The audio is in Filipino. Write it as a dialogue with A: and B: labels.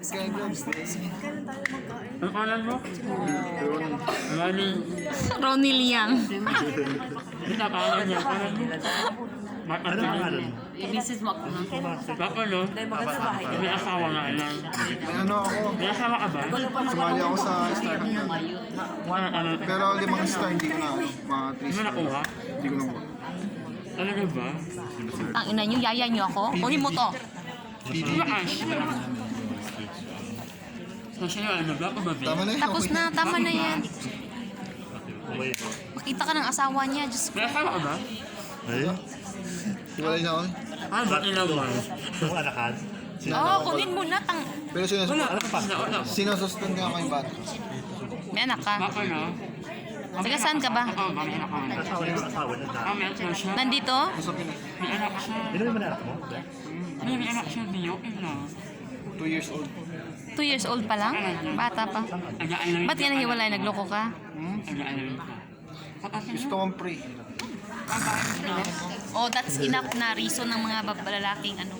A: Ang kanan mo? Maling.
B: Ronnie Liang.
A: Hindi na kanan niya. Kanan mo?
C: Ano ang kanan?
D: Mrs. mo ako na.
A: Baka no? May asawa nga lang.
E: May ano ako,
A: May asawa ka ba?
E: sumali ako sa startup yun.
A: Ano?
E: Pero 5 star hindi ko na, mga 3
A: Hindi mo
E: star.
A: nakuha?
E: Hindi ko nakuha.
A: Talaga ba?
B: Ang ina nyo, yaya nyo ako. Kunin mo to.
A: Hindi ba Ash? Kasi yung ano ba? Kumabi?
E: Tama na yun.
B: Tapos na, tama na yan.
C: Wait.
B: Makita ka ng asawa niya. Diyos ko.
A: May asawa ka ba?
C: Ayun.
E: Hiwalay na ako.
A: Ah, ba't inawan?
C: Yung anakan.
B: Oo, kunin mo na.
E: Pero
A: Ano pa?
E: sinusustan nga kay bata.
B: May anak ka.
A: Baka no?
B: Taga saan ka ba?
A: Oo, may anak ka.
C: Asawa yung asawa niya.
A: Ah, may anak siya.
B: Nandito?
E: Sa Pinas.
A: May anak siya.
C: Ilan naman anak mo?
A: May anak siya. Biyo.
E: 2 years old.
B: 2 years old pa lang? Bata pa.
A: Aga-alam.
B: Ba't ka nahiwalay? Nagloko ka?
A: Aga-alam ka.
E: Gusto kong pray.
B: Oh, that's enough na reason ng mga lalaking ano.